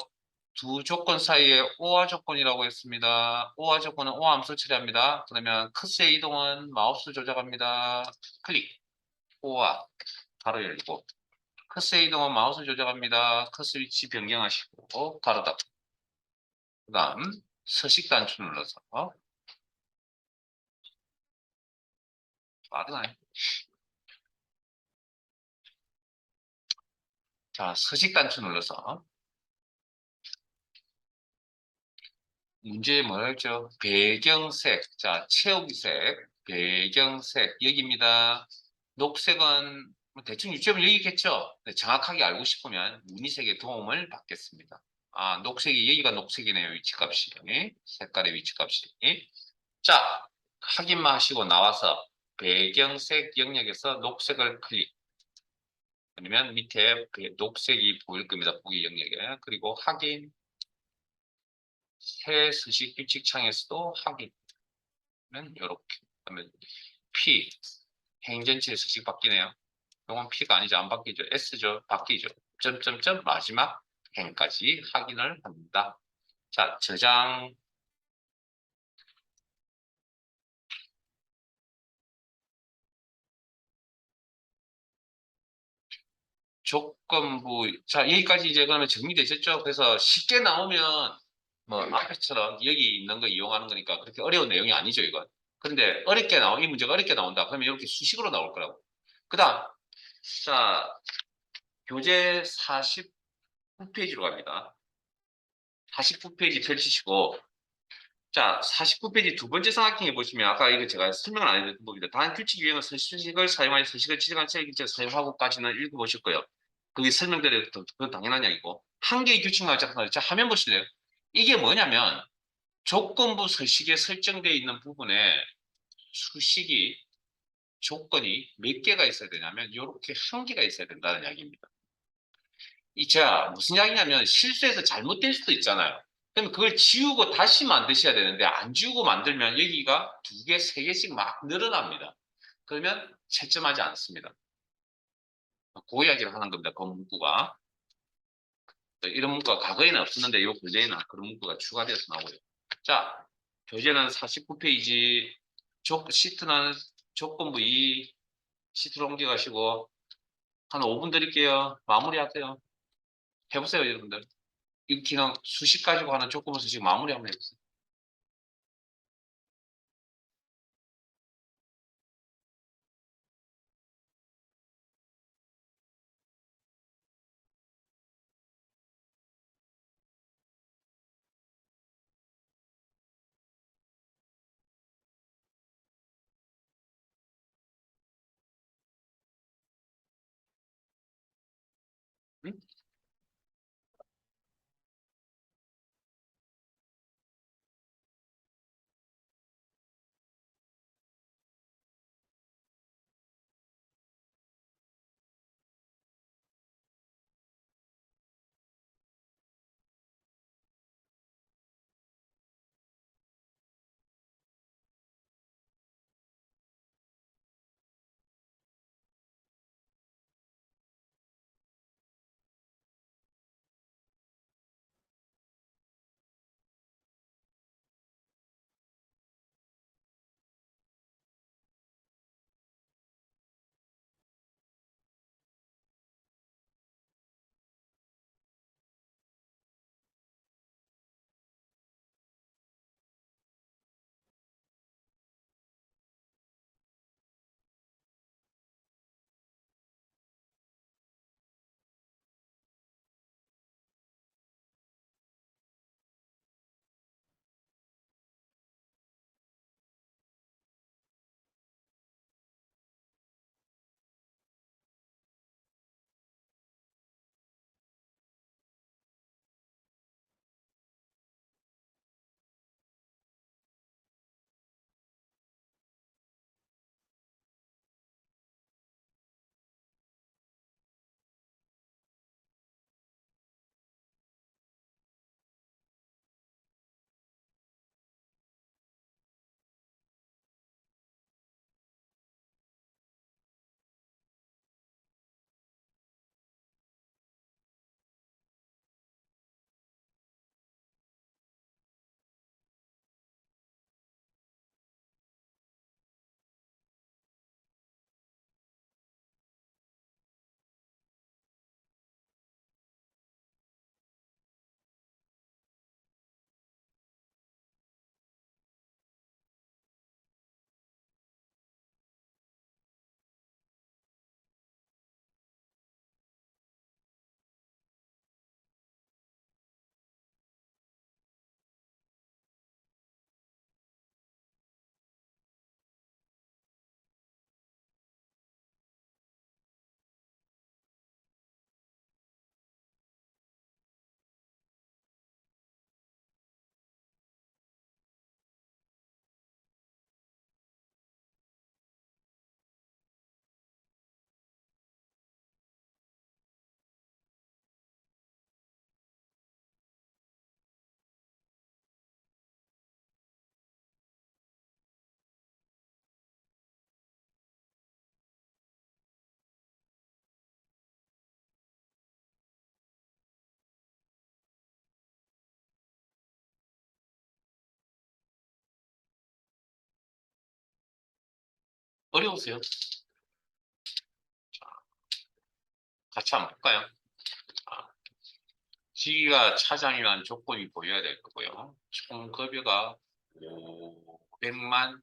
두 조건 사이에 오화 조건이라고 했습니다. 오화 조건은 오화 함수 처리합니다. 그러면 커스의 이동은 마우스 조작합니다. 클릭. 오화 가로 열고 커스의 이동은 마우스 조작합니다. 커스 위치 변경하시고 가로 닫고 그 다음 서식 단추 눌러서 빠르나요? 자, 서식 단추 눌러서 문제에 뭐라 했죠? 배경색. 자, 채우기색, 배경색 여기입니다. 녹색은 뭐 대충 유점을 여기겠죠? 정확하게 알고 싶으면 무늬색의 도움을 받겠습니다. 아, 녹색이 여기가 녹색이네요. 위치값이. 색깔의 위치값이. 자, 확인만 하시고 나와서 배경색 영역에서 녹색을 클릭. 아니면 밑에 녹색이 보일 겁니다. 보기 영역에. 그리고 확인. 새 서식 규칙 창에서도 확인은 이렇게. 그러면 P 행전치의 서식 바뀌네요. 이건 P가 아니죠. 안 바뀌죠. S죠. 바뀌죠. 점점점 마지막 행까지 확인을 합니다. 자, 저장. 조건부. 자, 여기까지 이제 그러면 정리되셨죠? 그래서 쉽게 나오면 뭐 앞에처럼 여기 있는 거 이용하는 거니까 그렇게 어려운 내용이 아니죠, 이건. 근데 어렵게 이 문제가 어렵게 나온다. 그러면 이렇게 수식으로 나올 거라고. 그 다음, 자, 교재 49페이지로 갑니다. 49페이지 펼치시고, 자, 49페이지 두 번째 삼각형에 보시면 아까 이거 제가 설명을 안 해드린 부분입니다. 단 규칙 유형은 서식을 사용하여 서식을 지정한 체계기체를 사용하고까지는 읽어보실 거예요. 그게 설명대로 그건 당연한 이야기고. 한 개의 규칙만 작성하죠. 자, 화면 보실래요? 이게 뭐냐면 조건부 서식에 설정되어 있는 부분에 수식이 조건이 몇 개가 있어야 되냐면 이렇게 한 개가 있어야 된다는 이야기입니다. 자, 무슨 이야기냐면 실수해서 잘못될 수도 있잖아요. 그러면 그걸 지우고 다시 만드셔야 되는데 안 지우고 만들면 여기가 두 개, 세 개씩 막 늘어납니다. 그러면 채점하지 않습니다. 그 이야기를 하는 겁니다. 그 문구가. 이런 문구가 과거에는 없었는데 이 교재에는 그런 문구가 추가되어서 나오고요. 자, 교재는 49페이지, 시트는 조건부 2, 시트로 옮겨가시고 한 5분 드릴게요. 마무리하세요. 해보세요, 여러분들. 이 그냥 수식 가지고 하는 조건부 수식 마무리 한번 해보세요. 응? 어려우세요? 같이 한번 볼까요? 아, 시기가 차장이라는 조건이 보여야 될 거고요. 총 급여가 500만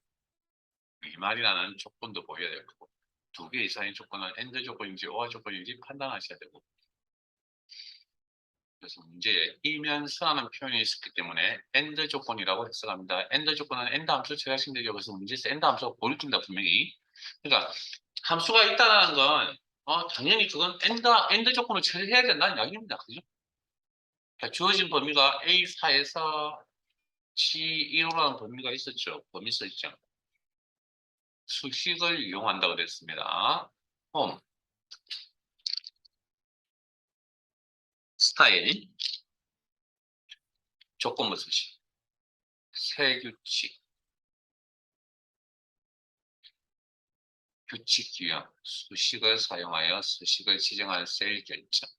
미만이라는 조건도 보여야 될 거고, 두 개 이상의 조건은 엔드 조건인지 오화 조건인지 판단하셔야 되고, 그래서 문제에 이면서라는 표현이 있었기 때문에 엔드 조건이라고 해석합니다. 엔드 조건은 엔드 함수 처리하시면 되죠. 그래서 문제에서 엔드 함수가 보여줍니다, 분명히. 그러니까 함수가 있다는 건 당연히 그건 엔드 조건을 처리해야 된다는 이야기입니다. 그죠? 그러니까 주어진 범위가 A4에서 C1호라는 범위가 있었죠. 범위 있었죠. 수식을 이용한다고 됐습니다. 홈, 스타일, 조건부 수식, 세규칙, 규칙 유형, 수식을 사용하여 수식을 지정할 셀 결정,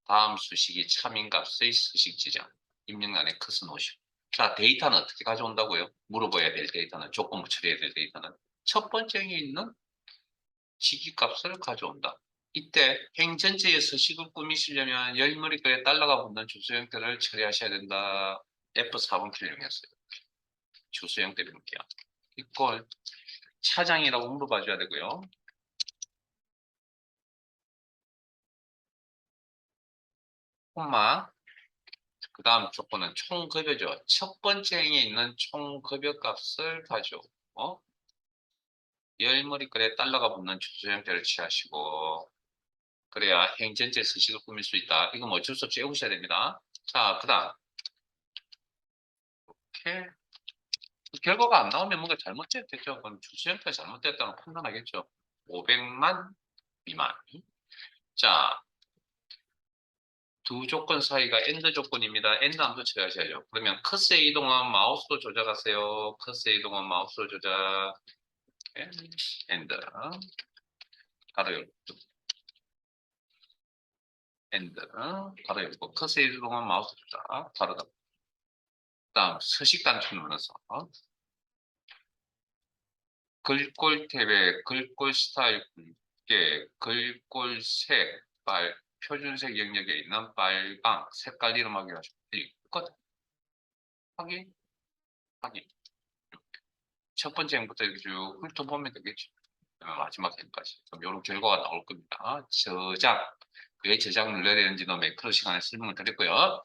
다음 수식이 참인값의 수식 지정, 입력란에 컷은 50. 자, 데이터는 어떻게 가져온다고요? 물어봐야 될 데이터는, 조건부 처리해야 될 데이터는 첫 번째에 있는 시기값을 가져온다. 이때 행전체의 서식을 꾸미시려면 열머리글에 달러가 붙는 주소 형태를 처리하셔야 된다. F4번 킬링했어요. 주소 형태 볼게요. 이걸 차장이라고 물어봐 줘야 되고요. 콤마 그 다음 조건은 총급여죠. 첫 번째 행에 있는 총급여 값을 가져오고 열머리글에 달러가 붙는 주소 형태를 취하시고 그래야 행전체 서식을 꾸밀 수 있다. 이건 어쩔 수 없이 외우셔야 됩니다. 자, 그 다음 이렇게 결과가 안 나오면 뭔가 잘못됐겠죠. 그럼 주수 형태가 잘못됐다고 판단하겠죠. 500만 미만. 자, 두 조건 사이가 엔드 조건입니다. 엔드 함수 처리하셔야죠. 그러면 커스의 이동은 마우스로 조작하세요. 커스의 이동은 마우스로 조작. 엔드. 바로 열고. 엔드. 바로 열고. 커스의 이동은 마우스 조작. 바로 닫고. 다음 서식 단축 눌러서 글꼴 탭에 글꼴 스타일 굵게 글꼴 색 표준색 영역에 있는 빨강 색깔 이름 확인하시고 끝 확인 확인 첫 번째 행부터 이렇게 쭉 훑어보면 되겠죠. 마지막 행까지 그럼 이런 결과가 나올 겁니다. 저장 왜 저장 눌러야 되는지는 매크로 시간에 설명을 드렸고요.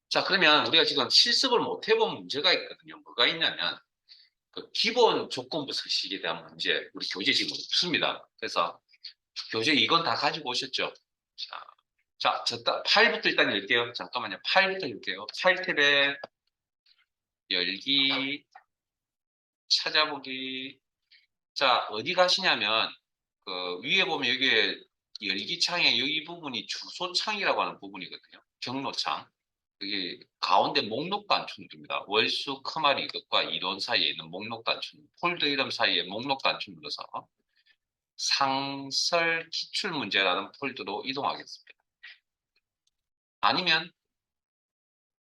자 그러면 우리가 지금 실습을 못 해본 문제가 있거든요. 뭐가 있냐면 그 기본 조건부 서식에 대한 문제 우리 교재 지금 없습니다. 그래서 교재 이건 다 가지고 오셨죠? 자, 파일부터 일단 열게요. 잠깐만요. 파일부터 열게요. 파일 탭에 열기, 찾아보기. 자, 어디 가시냐면, 그 위에 보면 여기에 열기 창에 여기 부분이 주소창이라고 하는 부분이거든요. 경로창. 여기 가운데 목록 단추입니다. 월수 크마리 이것과 이론 사이에 있는 목록 단추, 폴더 이름 사이에 목록 단추 눌러서 상설 기출 문제라는 폴더로 이동하겠습니다. 아니면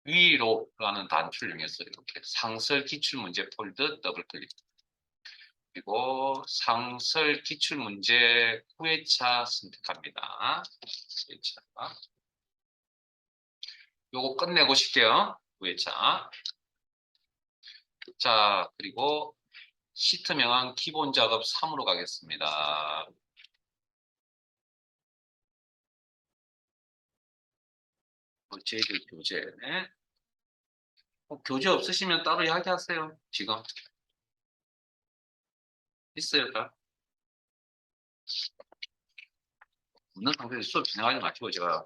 위로라는 단추를 이용해서 이렇게 상설 기출문제 폴더 더블 클릭 그리고 상설 기출문제 후회차 선택합니다. 후회차 요거 끝내고 싶게요. 후회차 자 그리고 시트 명한 기본 작업 3으로 가겠습니다. 저희들 교재 교재 없으시면 따로 이야기하세요. 지금 있어요. 다? 없는 상태에서 수업 진행하지 마시고 제가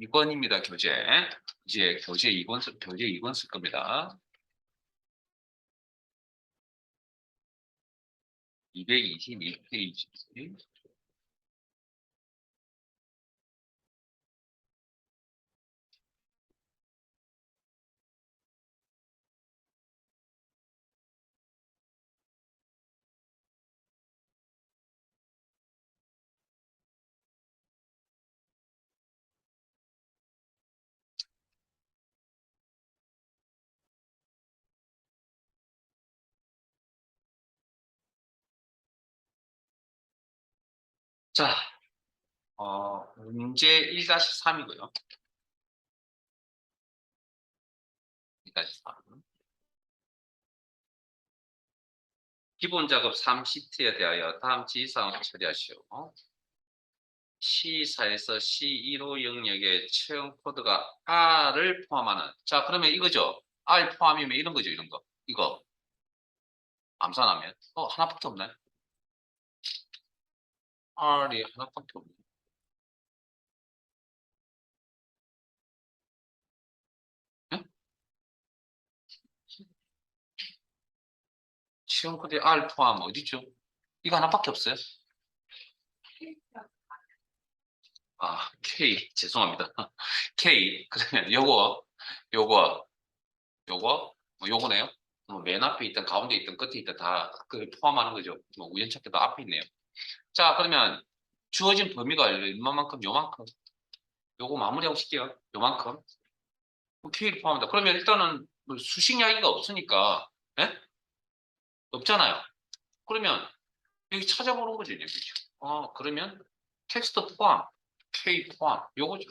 2번입니다. 교재. 이제 교재 2번 쓸 겁니다. 221페이지. 자, 문제 1-3이고요. 1-3. 기본 작업 3시트에 대하여 다음 지시사항을 처리하시오. C4에서 C15 영역의 채용 코드가 R을 포함하는. 자, 그러면 이거죠. R 포함이면 이런 거죠, 이런 거. 이거. 암산하면. 하나밖에 없네. R이 하나밖에 없네. 예? 채용 코드에 R 포함 어디죠? 이거 하나밖에 없어요. K. 죄송합니다. K. 그러면 요거, 요거네요. 맨 앞에 있던, 가운데 있던, 끝에 있던 다 그 포함하는 거죠. 우연찮게도 앞에 있네요. 자, 그러면 주어진 범위가 얼마만큼? 요만큼. 요거 마무리하고 싶게요. 요만큼. K를 포함한다. 그러면 일단은 뭐 수식 이야기가 없으니까, 예? 없잖아요. 그러면 여기 찾아보는 거죠, 이제. 그죠? 그러면 텍스트 포함, K 포함, 요거죠.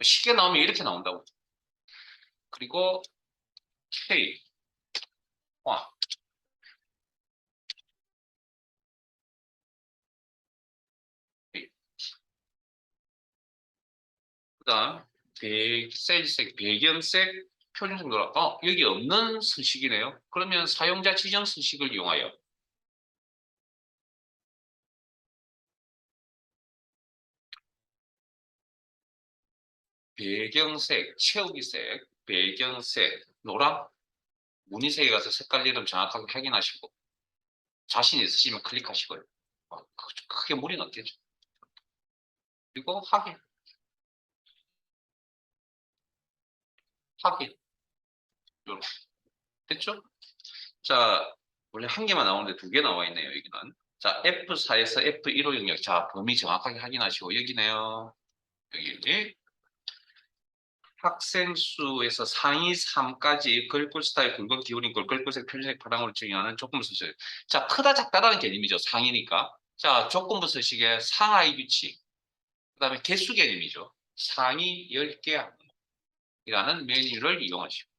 쉽게 나오면 이렇게 나온다고. 그리고 K 포함. 그다음 셀색, 배경색, 표준색 노라. 여기 없는 서식이네요. 그러면 사용자 지정 서식을 이용하여 배경색, 채우기색, 배경색, 노랑, 무늬색에 가서 색깔 이름 정확하게 확인하시고 자신 있으시면 클릭하시고요. 크게 무리는 없겠죠. 그리고 확인. 이렇게 됐죠? 자, 원래 한 개만 나오는데 두 개 나와 있네요, 여기는. 자, F4에서 F15 영역. 자, 범위 정확하게 확인하시고 여기네요. 여기. 학생 수에서 상위 3까지 글꼴 스타일, 굵은 기울인 꼴, 글꼴색, 표준색, 파랑으로 정의하는 조건부 서식. 자, 크다 작다라는 개념이죠. 상이니까. 자, 조건부 서식의 상하이 규칙. 그 다음에 개수 개념이죠. 상위 10개 이라는 메뉴를 이용하시고.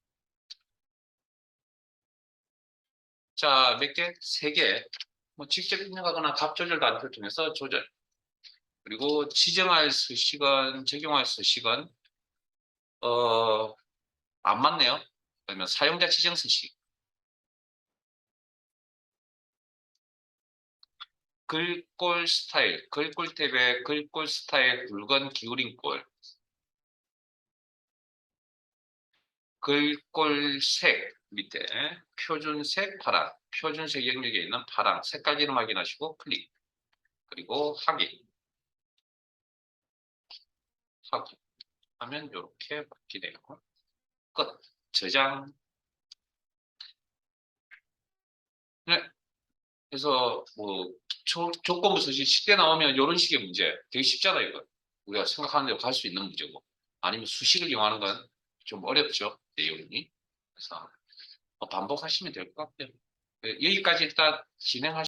자, 몇 개? 3개. 뭐 직접 입력하거나 값 조절 단표를 통해서 조절. 그리고 지정할 서식은, 적용할 서식은, 안 맞네요. 그러면 사용자 지정 서식. 글꼴 스타일, 글꼴 탭에 글꼴 스타일 굵은 기울인 꼴, 글꼴 색 밑에 표준색 파랑, 표준색 영역에 있는 파랑 색깔 이름 확인하시고 클릭, 그리고 확인 하면 이렇게 바뀌네요. 끝. 저장. 네. 그래서 뭐 조건부 서식 10대 나오면 이런 식의 문제 되게 쉽잖아요. 이거 우리가 생각하는 대로 갈 수 있는 문제고, 아니면 수식을 이용하는 건 좀 어렵죠, 내용이. 그래서 반복하시면 될 것 같아요. 여기까지 일단 진행하시면